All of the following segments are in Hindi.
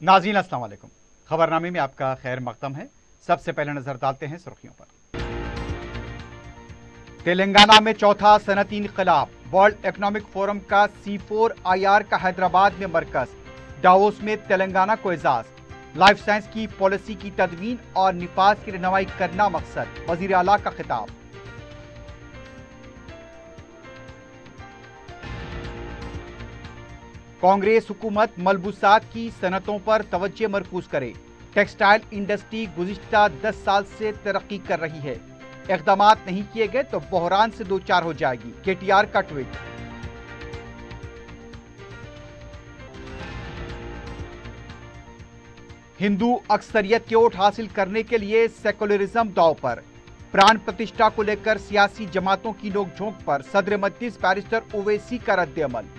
नाज़रीन अस्सलाम वालेकुम। खबरनामे में आपका खैर मकदम है। सबसे पहले नजर डालते हैं सुर्खियों पर। तेलंगाना में चौथा सनती इनकलाब, वर्ल्ड इकोनॉमिक फोरम का C4IR का हैदराबाद में मरकज, डावोस में तेलंगाना को एजाज, लाइफ साइंस की पॉलिसी की तदवीन और निफाज की रहनुमाई करना मकसद, वजीर आला का खिताब। कांग्रेस हुकूमत मलबूसात की सनतों पर तवज्जो मरकूज करे, टेक्सटाइल इंडस्ट्री गुज़िश्ता 10 साल से तरक्की कर रही है, इक़दामात नहीं किए गए तो बहरान से दो चार हो जाएगी, KTR का ट्वीट। हिंदू अक्सरियत की वोट हासिल करने के लिए सेकुलरिज्म दांव पर, प्राण प्रतिष्ठा को लेकर सियासी जमातों की नोकझोंक पर सदर मजलिस बैरिस्टर ओवैसी का रद्द-ए-अमल।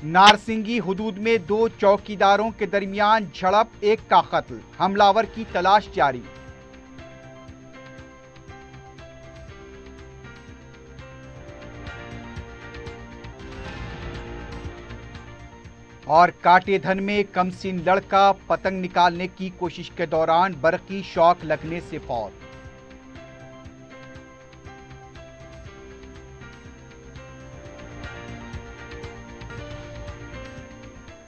नारसिंगी हुदूद में दो चौकीदारों के दरमियान झड़प, एक का कत्ल, हमलावर की तलाश जारी। और काटेधन में कमसिन लड़का पतंग निकालने की कोशिश के दौरान बरकी शॉक लगने से फौत।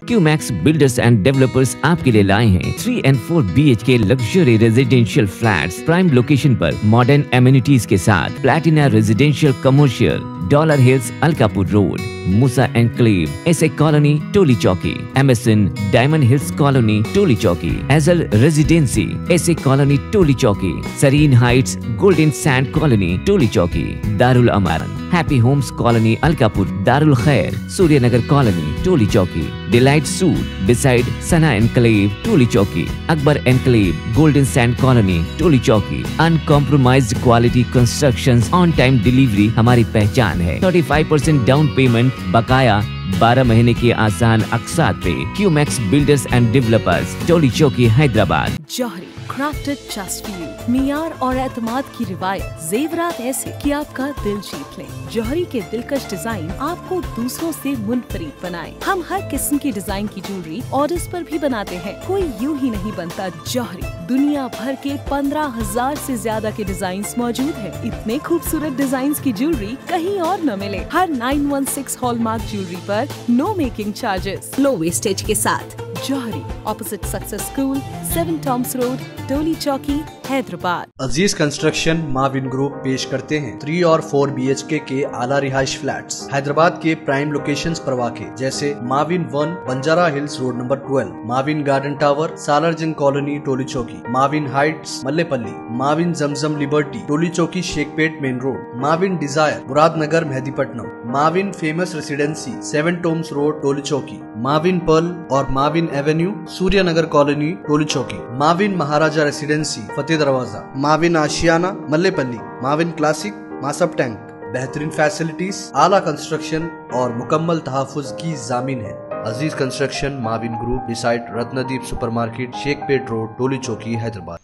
क्यूमैक्स बिल्डर्स एंड डेवलपर्स आपके लिए लाए हैं 3 और 4 BHK luxury residential flats prime location पर मॉडर्न एमिनिटीज के साथ। Platina residential commercial, Dollar Hills Alkapur road, Moosa enclave, SA colony Toli Chowki, MSN diamond hills colony Toli Chowki, Azal residency SA colony Toli Chowki, Sareen heights golden sand colony Toli Chowki, Darul Amaran happy homes colony Alkapur, Darul Khair Suryanagar colony Toli Chowki, delight suite beside Sana enclave Toli Chowki, Akbar enclave golden sand colony Toli चौकी। Uncompromised quality constructions, on time delivery हमारी पहचान है। 35% डाउन पेमेंट, बकाया 12 महीने की आसान अक़सात पे। QMax builders and developers, Toli Chowki, Hyderabad. Johri crafted just for you, मियार और एतमाद की रिवायत, जेवरात ऐसे कि आपका दिल जीत ले। जौहरी के दिलकश डिजाइन आपको दूसरों से मुनफरिद बनाए। हम हर किस्म की डिजाइन की ज्वेलरी ऑर्डर्स पर भी बनाते हैं, कोई यूं ही नहीं बनता। जौहरी दुनिया भर के 15,000 से ज्यादा के डिजाइन मौजूद है। इतने खूबसूरत डिजाइन की ज्वेलरी कहीं और न मिले। हर 916 हॉलमार्क ज्वेलरी पर no making charges, low wastage के साथ। Jauhari, opposite success school, 7 tombs road, Toli Chowki, Hyderabad. Aziz construction Mavin group पेश करते हैं 3 और 4 BHK के आला रिहाइश फ्लैट्स हैदराबाद के प्राइम लोकेशंस पर वाक़े, जैसे Mavin 1 Banjara hills road number 12, Mavin garden tower Salarjung colony Toli Chowki, Mavin heights Mallepally, Mavin Zamzam liberty Toli Chowki Shaikpet main road, Mavin desire Muradnagar Mehdipatnam, Mavin famous residency 7 tombs road Toli Chowki, Mavin pearl और Mavin avenue Suryanagar colony Toli Chowki, Mavin Maharaja residency Fateh Darwaza, Mavin Ashiana Mallepally, Mavin classic Masab tank. बेहतरीन फैसिलिटीज, आला कंस्ट्रक्शन और मुकम्मल तहफ़्फ़ुज़ की जामीन है। Aziz construction Mavin group beside Ratnadeep supermarket Shaikpet road Toli Chowki Hyderabad.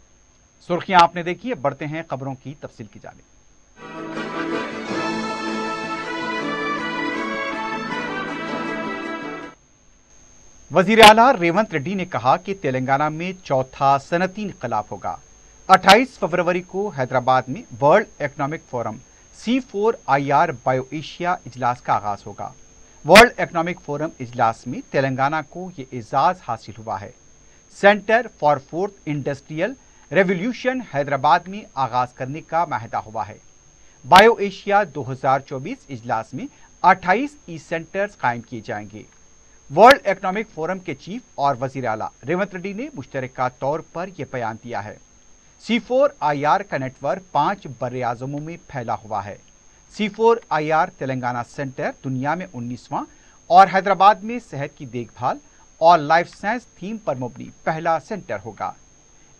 सुर्खियां आपने देखी है, बढ़ते हैं खबरों की तफसील की जानिब। वजीर आला रेवंत रेड्डी ने कहा कि तेलंगाना में चौथा सनती इनकलाब होगा। 28 फरवरी को हैदराबाद में world economic forum C4IR bio Asia इजलास का आगाज होगा। वर्ल्ड इकोनॉमिक फोरम इजलास में तेलंगाना को ये एजाज हासिल हुआ है। Centre for fourth industrial revolution Hyderabad में आगाज करने का माहदा हुआ है। बायो एशिया 2024 इजलास में 28 ई सेंटर्स कायम किए जाएंगे। वर्ल्ड इकोनॉमिक फोरम के चीफ और वजीर आला रेवंत रेड्डी ने मुश्तरका तौर पर यह बयान दिया है। C4IR का नेटवर्क 5 बर्रे-आज़मों में फैला हुआ है। C4IR तेलंगाना सेंटर दुनिया में 19वां और हैदराबाद में सेहत की देखभाल और लाइफ साइंस थीम पर मबनी पहला सेंटर होगा।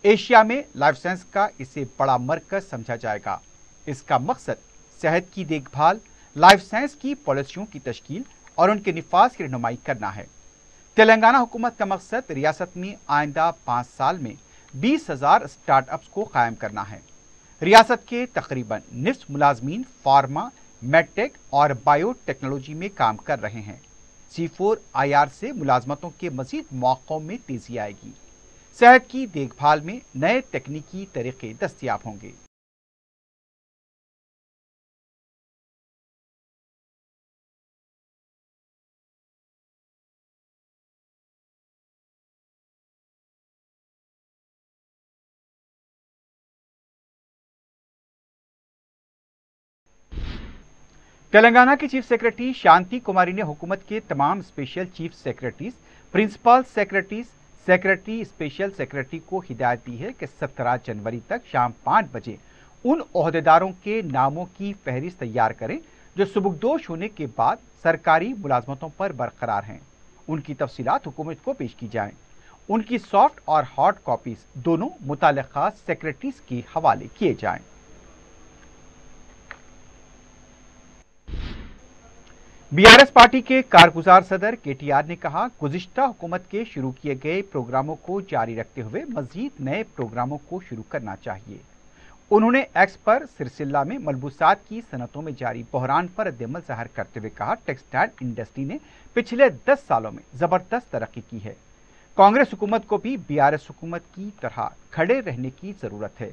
एशिया में लाइफ साइंस का इसे बड़ा मरकज समझा जाएगा। इसका मकसद सेहत की देखभाल, लाइफ साइंस की पॉलिसियों की तश्कील और उनके निफाज की रहनुमाई करना है। तेलंगाना हुकूमत का मकसद रियासत में आइंदा 5 साल में 20,000 स्टार्टअप्स को कायम करना है। रियासत के तकरीबन निस्फ मुलाजमीन फार्मा, मेडटेक और बायोटेक्नोलॉजी में काम कर रहे हैं। C4IR से मुलाजमतों के मजीद मौक़ों में तेजी आएगी। सेहत की देखभाल में नए तकनीकी तरीके दस्तयाब होंगे। तेलंगाना की चीफ सेक्रेटरी शांति कुमारी ने हुकूमत के तमाम special chief secretaries, principal secretaries, secretary, special secretary को हिदायत दी है कि 17 जनवरी तक शाम 5 बजे उन ओहदेदारों के नामों की फहरिस्त तैयार करें जो सुबुकदोश होने के बाद सरकारी मुलाजमतों पर बरकरार हैं। उनकी तफसीलात हुकूमत को पेश की जाएं। उनकी सॉफ्ट और हार्ड कॉपीज दोनों मुताल्लिका सेक्रेटरीज के हवाले किए जाएं। बीआरएस पार्टी के कारगुजार सदर KTR ने कहा, गुज़िश्ता हुकूमत के शुरू किए गए प्रोग्रामों को जारी रखते हुए मजीद नए प्रोग्रामों को शुरू करना चाहिए। उन्होंने एक्स पर सिरसिल्ला में मलबूसात की सनतों में जारी बहरान पर रद्द-ए-अमल ज़ाहिर करते हुए कहा, टेक्सटाइल इंडस्ट्री ने पिछले 10 सालों में जबरदस्त तरक्की की है। कांग्रेस हुकूमत को भी बीआरएस हुकूमत की तरह खड़े रहने की जरूरत है।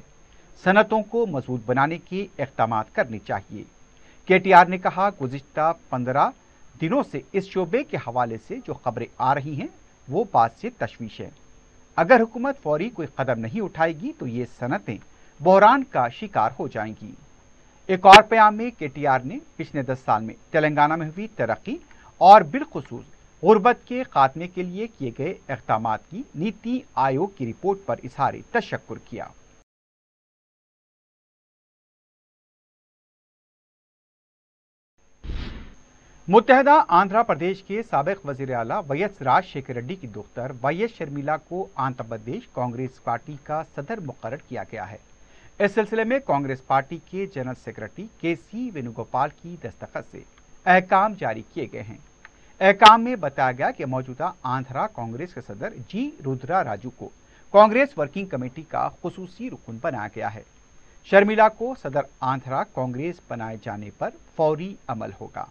सनतों को मजबूत बनाने के इक़दाम करने चाहिए। KTR ने कहा, गुज़िश्ता 15 दिनों से इस शोबे के हवाले से जो खबरें आ रही हैं वो बात से तशवीश है। अगर हुकूमत फौरी कोई कदम नहीं उठाएगी तो ये सनतें बहरान का शिकार हो जाएंगी। एक और बयान में KTR ने पिछले 10 साल में तेलंगाना में हुई तरक्की और बिलखुसूस गुर्बत के खात्मे के लिए किए गए इक़दामात की नीति आयोग की रिपोर्ट पर इज़हार तशक्कुर किया। मुत्तहदा आंध्र प्रदेश के साबिक वज़ीर आला YS राजशेखर रेड्डी की दुख्तर YS शर्मिला को आंध्र प्रदेश कांग्रेस पार्टी का सदर मुकर्रर किया गया है। इस सिलसिले में कांग्रेस पार्टी के जनरल सेक्रेटरी KC वेणुगोपाल की दस्तखत से अहकाम जारी किए गए हैं। अहकाम में बताया गया कि मौजूदा आंध्रा कांग्रेस के सदर G रुद्रा राजू को कांग्रेस वर्किंग कमेटी का खुसूसी रुकन बनाया गया है। शर्मिला को सदर आंध्रा कांग्रेस बनाए जाने पर फौरी अमल होगा।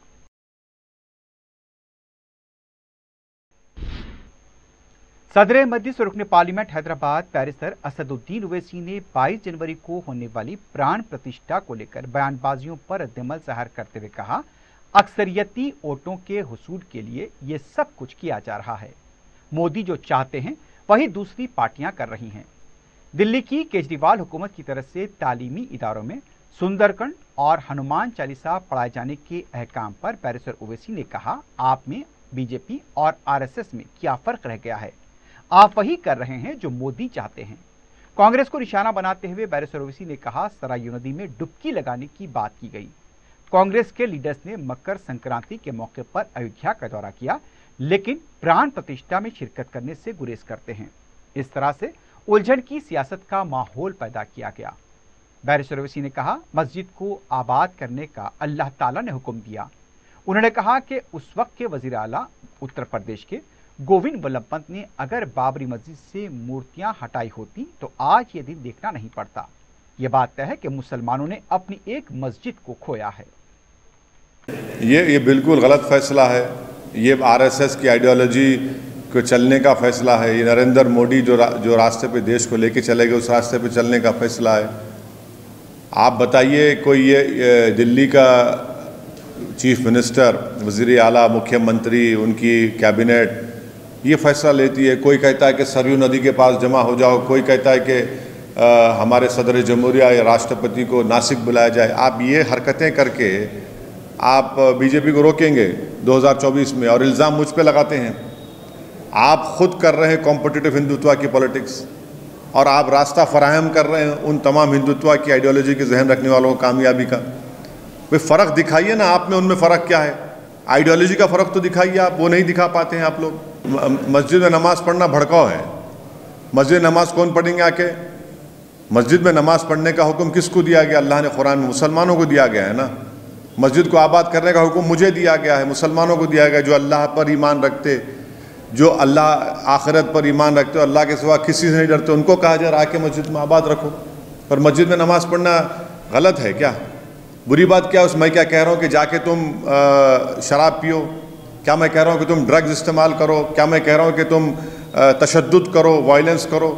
सदर मजलिस रुकन पार्लियामेंट हैदराबाद बैरिस्टर असदुद्दीन ओवैसी ने 22 जनवरी को होने वाली प्राण प्रतिष्ठा को लेकर बयानबाजियों पर रद्द-ए-अमल ज़ाहिर करते हुए कहा, अक्सरियती वोटों के हुसूल के लिए ये सब कुछ किया जा रहा है। मोदी जो चाहते हैं वही दूसरी पार्टियां कर रही हैं। दिल्ली की केजरीवाल हुकूमत की तरफ से तालीमी इदारों में सुंदरकांड और हनुमान चालीसा पढ़ाए जाने के अहकाम पर बैरिस्टर ओवैसी ने कहा, आप में बीजेपी और RSS में क्या फ़र्क रह गया है? आप वही कर रहे हैं जो मोदी चाहते हैं। कांग्रेस को निशाना बनाते हुए बैरिस्टर ओवैसी ने कहा, सरायू नदी में डुबकी लगाने की बात की गई। कांग्रेस के लीडर्स ने मकर संक्रांति के मौके पर अयोध्या का दौरा किया, लेकिन प्राण प्रतिष्ठा में शिरकत करने से गुरेज करते हैं। इस तरह से उलझन की सियासत का माहौल पैदा किया गया। बैरिस्टर ओवैसी ने कहा, मस्जिद को आबाद करने का अल्लाह ताला ने हुक्म दिया। उन्होंने कहा कि उस वक्त के वजीर आला उत्तर प्रदेश के गोविंद वल्लभ पंत ने अगर बाबरी मस्जिद से मूर्तियां हटाई होती तो आज ये दिन देखना नहीं पड़ता। ये बात तय है कि मुसलमानों ने अपनी एक मस्जिद को खोया है। ये बिल्कुल गलत फैसला है। ये RSS की आइडियोलॉजी को चलने का फैसला है। ये नरेंद्र मोदी जो रास्ते पे देश को लेके चले गए उस रास्ते पे चलने का फैसला है। आप बताइए, कोई ये दिल्ली का चीफ मिनिस्टर, वज़ीर आला, मुख्यमंत्री, उनकी कैबिनेट ये फैसला लेती है। कोई कहता है कि सरयू नदी के पास जमा हो जाओ, कोई कहता है कि हमारे सदर जमहूरिया या राष्ट्रपति को नासिक बुलाया जाए। आप ये हरकतें करके आप बीजेपी को रोकेंगे 2024 में और इल्ज़ाम मुझ पे लगाते हैं। आप खुद कर रहे हैं कॉम्पिटिटिव हिंदुत्व की पॉलिटिक्स और आप रास्ता फराहम कर रहे हैं उन तमाम हिंदुत्व की आइडियोलॉजी के जहन रखने वालों को कामयाबी का। कोई फ़र्क दिखाइए ना, आप में उनमें फ़र्क क्या है? आइडियोलॉजी का फ़र्क तो दिखाइए। आप वो नहीं दिखा पाते हैं। आप लोग मस्जिद में नमाज़ पढ़ना भड़काव है। मस्जिद में नमाज कौन पढ़ेंगे आके? मस्जिद में नमाज पढ़ने का हुक्म किसको दिया गया? अल्लाह ने कुरान में मुसलमानों को दिया गया है ना। मस्जिद को आबाद करने का हुक्म मुझे दिया गया है, मुसलमानों को दिया गया, जो अल्लाह पर ईमान रखते, जो अल्लाह आखिरत पर ईमान रखते हो, अल्लाह के सिवा किसी से नहीं डरते, उनको कहा जाए आके मस्जिद में आबाद रखो। पर मस्जिद में नमाज़ पढ़ना गलत है क्या? बुरी बात क्या है? मैं क्या कह रहा हूँ कि जाके तुम शराब पियो? क्या मैं कह रहा हूँ कि तुम ड्रग्स इस्तेमाल करो? क्या मैं कह रहा हूँ कि तुम तशद्दुद करो, वायलेंस करो?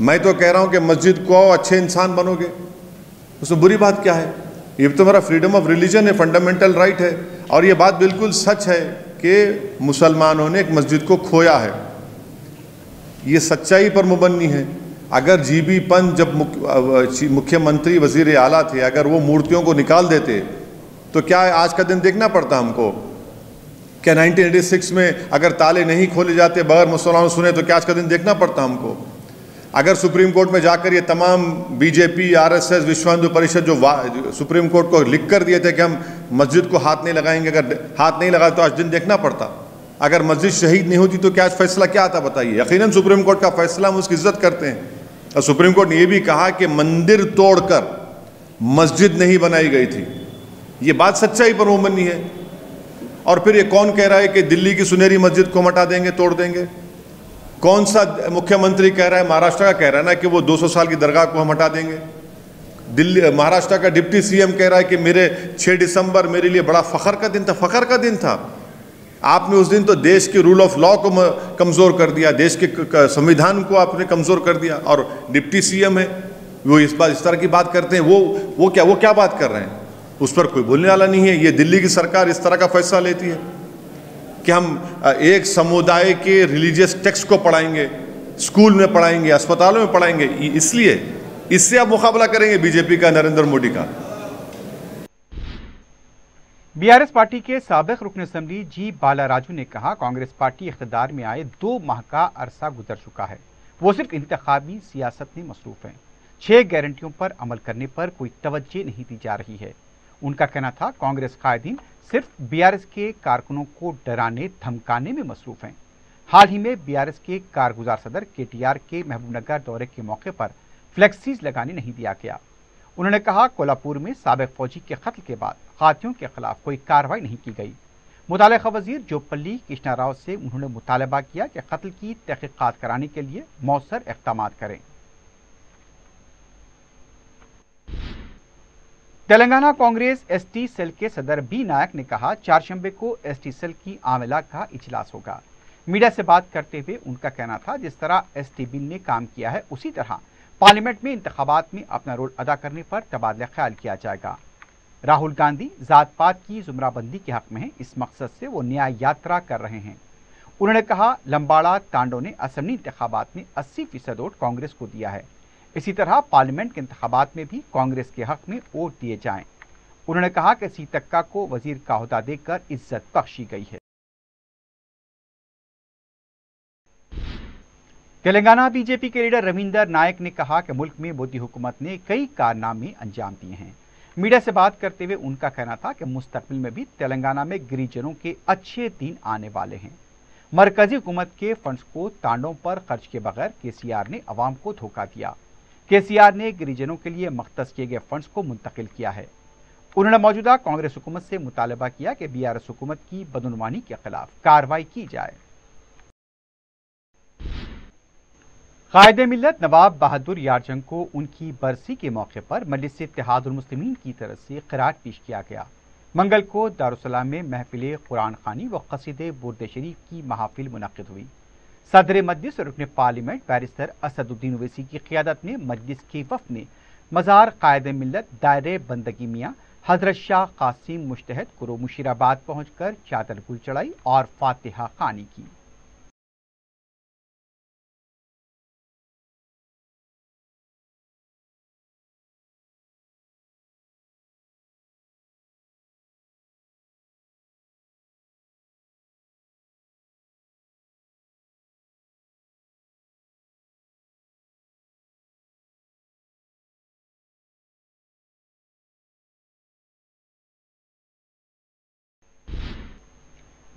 मैं तो कह रहा हूँ कि मस्जिद को आओ, अच्छे इंसान बनोगे, उसमें बुरी बात क्या है? ये तो मेरा फ्रीडम ऑफ रिलीजन है, फंडामेंटल राइट है। और ये बात बिल्कुल सच है कि मुसलमानों ने एक मस्जिद को खोया है, ये सच्चाई पर मुबन्नी है। अगर जीबी पंत जब मुख्यमंत्री वजीर आला थे, अगर वो मूर्तियों को निकाल देते तो क्या आज का दिन देखना पड़ता हमको? क्या 1986 में अगर ताले नहीं खोले जाते, बगैर मुसलमानों सुने, तो क्या आज का दिन देखना पड़ता हमको? अगर सुप्रीम कोर्ट में जाकर ये तमाम बीजेपी, आरएसएस, विश्व हिंदू परिषद जो सुप्रीम कोर्ट को लिख कर दिए थे कि हम मस्जिद को हाथ नहीं लगाएंगे, अगर हाथ नहीं लगा तो आज दिन देखना पड़ता। अगर मस्जिद शहीद नहीं होती तो क्या आज फैसला क्या आता बताइए? यकीनन सुप्रीम कोर्ट का फैसला, हम उसकी इज्जत करते हैं। और सुप्रीम कोर्ट ने यह भी कहा कि मंदिर तोड़कर मस्जिद नहीं बनाई गई थी, ये बात सच्चाई पर मुबन्नी है। और फिर ये कौन कह रहा है कि दिल्ली की सुनहरी मस्जिद को हटा देंगे, तोड़ देंगे? कौन सा मुख्यमंत्री कह रहा है? महाराष्ट्र का कह रहा है ना कि वो 200 साल की दरगाह को हम हटा देंगे। दिल्ली, महाराष्ट्र का डिप्टी सीएम कह रहा है कि मेरे 6 दिसंबर मेरे लिए बड़ा फख्र का दिन था। फख्र का दिन था? आपने उस दिन तो देश के रूल ऑफ लॉ को कमज़ोर कर दिया, देश के संविधान को आपने कमज़ोर कर दिया। और डिप्टी सीएम है वो इस तरह की बात करते हैं। वो क्या बात कर रहे हैं? उस पर कोई बोलने वाला नहीं है। ये दिल्ली की सरकार इस तरह का फैसला लेती है कि हम एक समुदाय के रिलीजियस टेक्स्ट को पढ़ाएंगे, स्कूल में पढ़ाएंगे, अस्पतालों में पढ़ाएंगे, इसलिए इससे आप मुकाबला करेंगे बीजेपी का, नरेंद्र मोदी का। बीआरएस पार्टी के साबिक रुकन असेंबली जी बाला राजू ने कहा, कांग्रेस पार्टी इख्तियार में आए 2 माह का अरसा गुजर चुका है, वो सिर्फ इंतखाबी सियासत में मसरूफ है। 6 गारंटियों पर अमल करने पर कोई तवज्जो नहीं दी जा रही है। उनका कहना था, कांग्रेस कायदीन सिर्फ बीआरएस के कारकुनों को डराने धमकाने में मसरूफ हैं। हाल ही में बीआरएस के कारगुजार सदर केटीआर के महबूबनगर दौरे के मौके पर फ्लेक्सीज लगाने नहीं दिया गया। उन्होंने कहा, कोल्हापुर में साबिक फौजी के कत्ल के बाद खातियों के खिलाफ कोई कार्रवाई नहीं की गई। मुतालिका वजीर जोपल्ली कृष्णा राव से उन्होंने मुतालबा किया कि कत्ल की तहकीकात कराने के लिए मौसर इक़दाम करें। तेलंगाना कांग्रेस एसटी सेल के सदर बी नायक ने कहा, 4 शंबे को एसटी सेल की आमिला का इजलास होगा। मीडिया से बात करते हुए उनका कहना था, जिस तरह एसटी बिल ने काम किया है उसी तरह पार्लियामेंट में इंतखाबात में अपना रोल अदा करने पर तबादला ख्याल किया जाएगा। राहुल गांधी जात पात की जुमराबंदी के हक में है, इस मकसद से वो न्याय यात्रा कर रहे हैं। उन्होंने कहा, लंबाड़ा तांडो ने असेंबली इंतखाबात में 80% वोट कांग्रेस को दिया है, इसी तरह पार्लियामेंट के इंतखाबात में भी कांग्रेस के हक में वोट दिए जाएं। उन्होंने कहा कि सीतक्का को वजीर का ओहदा देकर इज्जत बख्शी गई है। तेलंगाना बीजेपी के लीडर रविंदर नायक ने कहा कि मुल्क में मोदी हुकूमत ने कई कारनामे अंजाम दिए हैं। मीडिया से बात करते हुए उनका कहना था कि मुस्तकबिल में भी तेलंगाना में गिरिजनों के अच्छे दिन आने वाले हैं। मरकजी हुकूमत के फंड्स को तांडों पर खर्च के बगैर केसीआर ने अवाम को धोखा दिया। केसीआर ने गिरिजनों के लिए मख्तस किए गए फंड्स को मुंतकिल किया है। उन्होंने मौजूदा कांग्रेस हुकूमत से मुतालबा किया कि बीआरएस हुकूमत की बदनुमानी के खिलाफ कार्रवाई की जाए। कायदे मिल्लत नवाब बहादुर यार जंग को उनकी बरसी के मौके पर मजलिस इत्तेहादुल मुस्लिमीन की तरफ से खिरात पेश किया गया। मंगल को दारुस्सलाम में महफिल कुरान खानी व कसीदे बुर्द शरीफ की महफिल मुनक़िद हुई। सदर मजलिस और रुकन पार्लियामेंट बैरिस्टर असदुद्दीन ओवैसी की क़ियादत में मजलिस के वफ़द ने मज़ार कायदे मिल्लत दायरे बंदगी मियाँ हज़रत शाह कासिम मुश्तहद कुरो मुशीराबाद पहुँचकर चादर गुल चढ़ाई और फातिहा खानी की।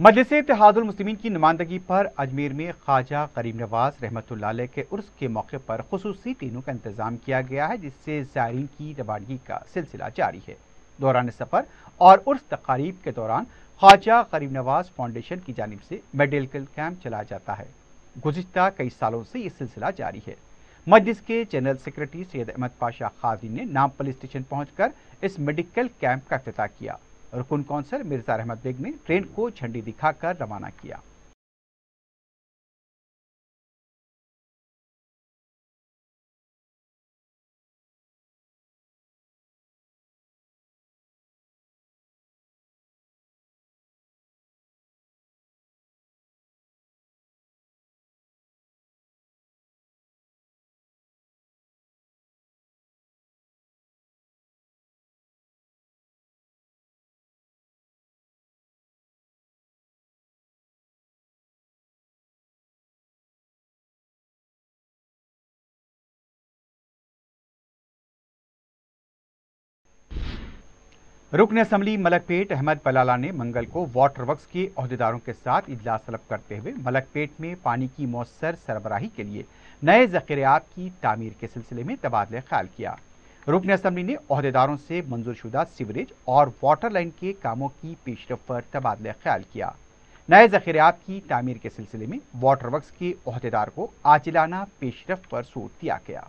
मजलिस इत्तेहादुल मुस्लिमीन की नुमाइंदगी पर अजमेर में ख्वाजा गरीब नवाज रहमतुल्लाह अलैह के उर्स के मौके पर खुसूसी ट्रेनों का इंतजाम किया गया है, जिससे ज़ायरीन की रवानगी का सिलसिला जारी है। दौरान सफ़र और उर्स तकारीब के दौरान ख्वाजा गरीब नवाज फाउंडेशन की जानिब से मेडिकल कैंप चलाया जाता है। गुज़िश्ता कई सालों से ये सिलसिला जारी है। मजलिस के जनरल सेक्रेटरी सैयद अहमद पाशा खाजी ने नामपल्ली स्टेशन पहुंचकर इस मेडिकल कैंप का इफ्तिताह किया। रुकन कौंसल मिर्जा अहमद बेग ने ट्रेन को झंडी दिखाकर रवाना किया। रुकन असम्बली मलकपेट अहमद बलाला ने मंगल को वाटर वर्क्स के अहदेदारों के साथ इजलास तलब करते हुए मलकपेट में पानी की मौसर सरबराही के लिए नए ज़ख़ीरात की तामीर के सिलसिले में तबादला ख्याल किया। रुकन असम्बली ने अहदेदारों से मंजूरशुदा सीवरेज और वाटर लाइन के कामों की पेशरफ पर तबादला ख्याल किया। नए ज़ख़ीरात की तामीर के सिलसिले में वाटर वर्क्स के अहदेदार को आजिलाना पेशरफ पर सूट दिया गया।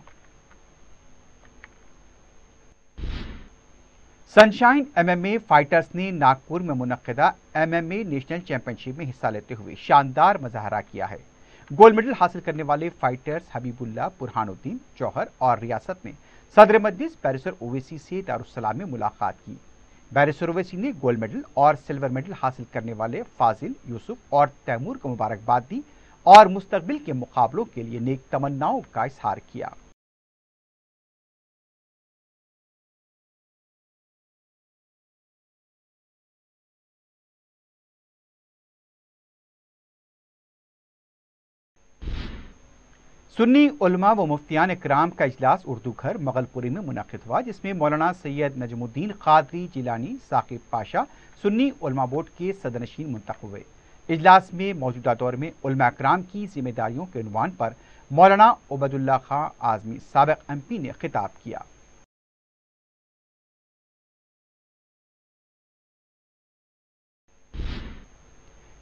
सनशाइन MMA फाइटर्स ने नागपुर में मुनक्किदा MMA नेशनल चैंपियनशिप में हिस्सा लेते हुए शानदार मुजाहरा किया है। गोल्ड मेडल हासिल करने वाले फाइटर्स हबीबुल्ला, बुरहानुद्दीन, जौहर और रियासत ने सदर मजलिस बैरिस्टर ओवैसी से दारुस्सलाम में मुलाकात की। बैरिस्टर ओवैसी ने गोल्ड मेडल और सिल्वर मेडल हासिल करने वाले फाजिल, यूसुफ और तैमूर को मुबारकबाद दी और मुस्तकबिल के मुकाबलों के लिए नेक तमन्नाओं का इजहार किया। सुन्नी उलमा व मुफ्तियान इकराम का इजलास उर्दू घर मगलपुरी में मुनक़िद हुआ, जिसमें मौलाना सैयद नजमुद्दीन कादरी जिलानी साकिब पाशा सुन्नी उलमा बोर्ड के सदरनशीन मुंतखब हुए। इजलास में मौजूदा दौर में उलमा इकराम की जिम्मेदारियों के उन्वान पर मौलाना उबैदुल्लाह खां आज़मी साबिक़ MP ने खिताब किया।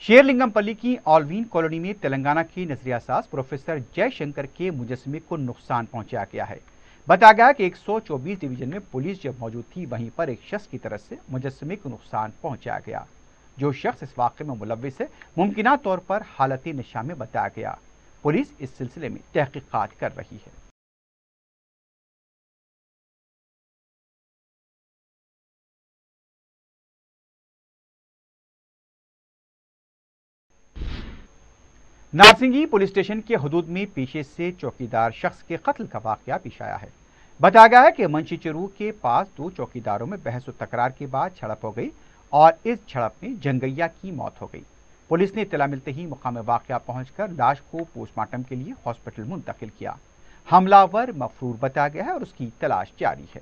शेरलिंगमपल्ली की ऑलवीन कॉलोनी में तेलंगाना के नजरिया साज प्रोफेसर जयशंकर के मुजस्समे को नुकसान पहुंचाया गया है। बताया गया कि 124 डिवीजन में पुलिस जब मौजूद थी, वहीं पर एक शख्स की तरफ से मुजस्समे को नुकसान पहुंचाया गया। जो शख्स इस वाक़े में मुलव्विस है, मुमकिना तौर पर हालत नशा में बताया गया। पुलिस इस सिलसिले में तहकीकात कर रही है। नारसिंगी पुलिस स्टेशन के हदूद में पेशे से चौकीदार शख्स के कत्ल का वाकया पेश आया है। बताया गया है कि मंशी चरू के पास दो चौकीदारों में बहस व तकरार के बाद झड़प हो गई और इस झड़प में जंगैया की मौत हो गई। पुलिस ने इत्तला मिलते ही मुकाम वाकया पहुंचकर लाश को पोस्टमार्टम के लिए हॉस्पिटल मुंतकिल किया। हमलावर मफरूर बताया गया है और उसकी तलाश जारी है।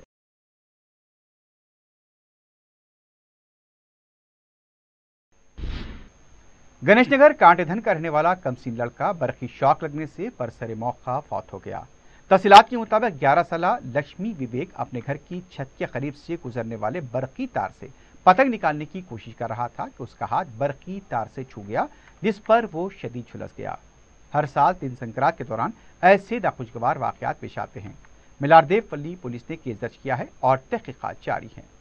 गणेशनगर कांटेधन का रहने वाला कमसीन लड़का बरकी शॉक लगने से बरसरे मौका फौत हो गया। तफसीलात के मुताबिक 11 साल लक्ष्मी विवेक अपने घर की छत के करीब से गुजरने वाले बरकी तार से पतंग निकालने की कोशिश कर रहा था कि उसका हाथ बरकी तार से छू गया, जिस पर वो शदीद झुलस गया। हर साल दिन संक्रांत के दौरान ऐसे नाखुशगवार वाकयात पेश आते हैं। मिलारदेवपल्ली पुलिस ने केस दर्ज किया है और तहकीकात जारी है।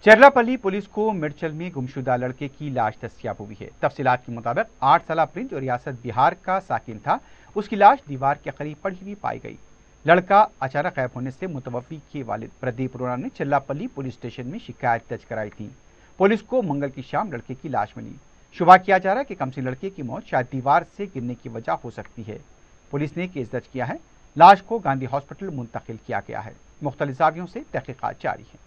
चरलापल्ली पुलिस को मिर्चल में गुमशुदा लड़के की लाश दस्तयाब हुई है। तफसीलात के मुताबिक 8 साल प्रिंस जो रियासत बिहार का साकिन था, उसकी लाश दीवार के करीब पड़ी हुई पाई गई। लड़का अचानक गायब होने से मुतवफ़ी के वालिद प्रदीप रोना ने चरलापल्ली पुलिस स्टेशन में शिकायत दर्ज कराई थी। पुलिस को मंगल की शाम लड़के की लाश मिली। शुबा किया जा रहा है कि कमसिन लड़के की मौत शायद दीवार से गिरने की वजह हो सकती है। पुलिस ने केस दर्ज किया है। लाश को गांधी हॉस्पिटल मुंतकिल किया गया है। मुख्तलिफ ज़ावियों से तहकीकात जारी है।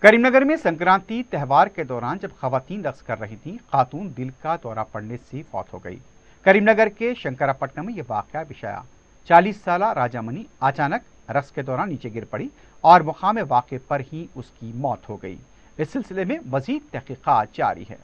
करीमनगर में संक्रांति त्यौहार के दौरान जब खवातीन रक्स कर रही थीं, खातून दिल का दौरा पड़ने से फौत हो गई। करीमनगर के शंकरापट्टनम में यह वाकया पेश आया। 40 साल राजामणि अचानक रक्स के दौरान नीचे गिर पड़ी और मुकाम वाक़े पर ही उसकी मौत हो गई। इस सिलसिले में मजीद तहकीकात जारी है।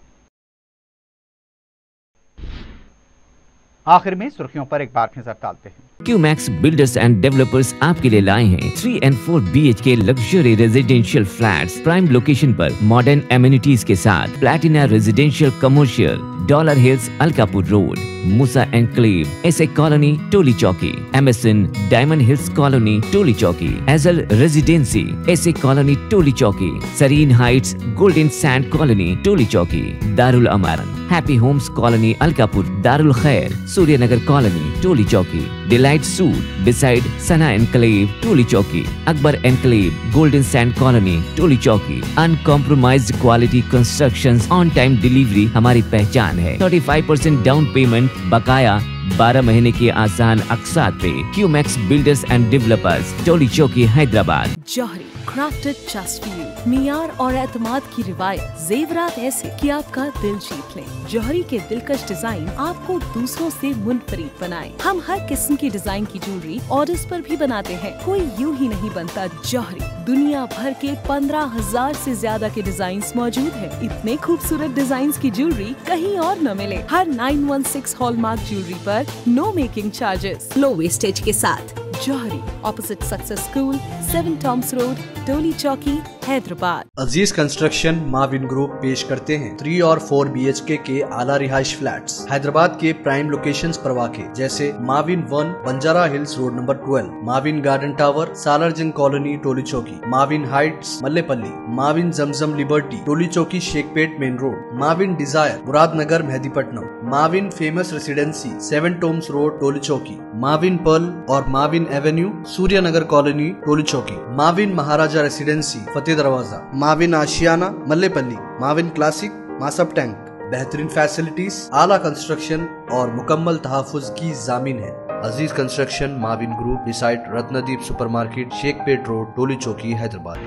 आखिर में सुर्खियों पर एक बार नजर डालते हैं। क्यूमैक्स बिल्डर्स एंड डेवलपर्स आपके लिए लाए हैं 3 and 4 BHK luxury residential flats prime location पर मॉडर्न एमिनिटीज के साथ Platina residential commercial, Dollar Hills Alkapur road, Moosa enclave, SA colony Toli Chowki, MSN diamond hills colony Toli Chowki, Azal residency SA colony Toli Chowki, Sareen heights golden sand colony Toli Chowki, Darul Amaran happy homes colony Alkapur, Darul Khair Suryanagar colony Toli Chowki, delight suite beside Sana enclave Toli Chowki, Akbar enclave golden sand colony Toli चौकी। Uncompromised quality constructions, on time delivery हमारी पहचान है। 35% डाउन पेमेंट, बकाया 12 महीने के आसान अक़सात पे। QMax builders and developers, Toli Chowki, Hyderabad. Johri crafted just for you, मियार और एतमाद की रिवायत, जेवरात ऐसे कि आपका दिल जीत लें। जौहरी के दिलकश डिजाइन आपको दूसरों से मुनफरिद बनाए। हम हर किस्म की डिजाइन की ज्वेलरी ऑर्डर्स पर भी बनाते हैं। कोई यूं ही नहीं बनता जौहरी। दुनिया भर के 15,000 से ज्यादा के डिजाइन मौजूद है। इतने खूबसूरत डिजाइन की ज्वेलरी कहीं और न मिले। हर 916 हॉलमार्क ज्वेलरी पर no making charges, low wastage के साथ। Jauhari, opposite success school, 7 tombs road, Toli Chowki, Hyderabad. Aziz construction Mavin group पेश करते हैं 3 और 4 BHK के आला रिहाइश फ्लैट्स हैदराबाद के प्राइम लोकेशंस पर वाक़े, जैसे Mavin 1 Banjara hills road number 12, Mavin garden tower Salarjung colony Toli Chowki, Mavin heights Mallepally, Mavin Zamzam liberty Toli Chowki Shaikpet main road, Mavin desire Muradnagar Mehdipatnam, Mavin famous residency 7 tombs road Toli Chowki, Mavin pearl और Mavin avenue Suryanagar colony Toli Chowki, Mavin Maharaja residency Fateh Darwaza, Mavin Ashiana Mallepally, Mavin classic Masab tank. बेहतरीन फैसिलिटीज, आला कंस्ट्रक्शन और मुकम्मल तहफ़्फ़ुज़ की जामीन है। Aziz construction Mavin group beside Ratnadeep supermarket, Shaikpet road, Toli Chowki, Hyderabad.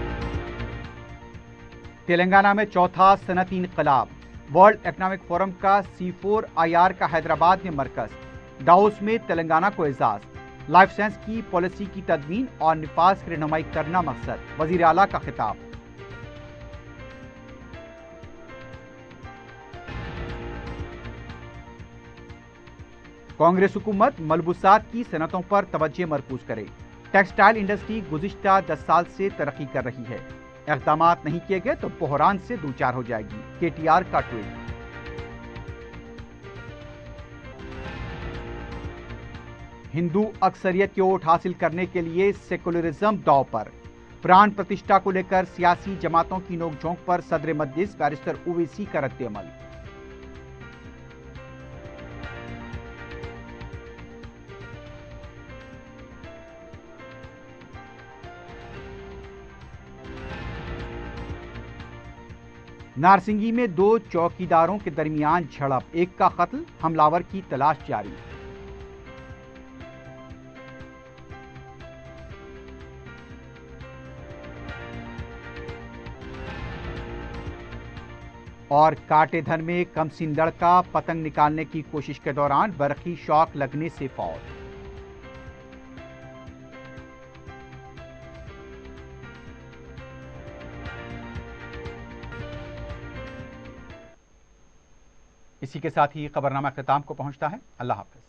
Telangana में चौथा सनती इनकलाब, वर्ल्ड इकनॉमिक फोरम का C4IR का हैदराबाद में मरकज, दावोस में तेलंगाना को एजाज, लाइफ साइंस की पॉलिसी की तदवीन और निफाज की रहनुमाई करना मकसद, वजीर आला का खिताब। कांग्रेस हुकूमत मलबूसात की सनतों पर तवज्जो मरकूज करे। टेक्सटाइल इंडस्ट्री गुज़िश्ता 10 साल से तरक्की कर रही है। इक़दामात नहीं किए गए तो बहरान से दूचार हो जाएगी। KTR का ट्वीट। हिंदू अक्सरियत की वोट हासिल करने के लिए सेकुलरिज्म दांव पर। प्राण प्रतिष्ठा को लेकर सियासी जमातों की नोकझोंक पर सदर मजलिस बैरिस्टर ओवैसी का रद्द-ए-अमल। नारसिंगी में 2 चौकीदारों के दरमियान झड़प, एक का कत्ल, हमलावर की तलाश जारी। और काटेधन में कमसिन लड़का पतंग निकालने की कोशिश के दौरान बरकी शॉक लगने से फौत। इसी के साथ ही खबरनामा अख्ताम को पहुंचता है। अल्लाह हाफ़िज़।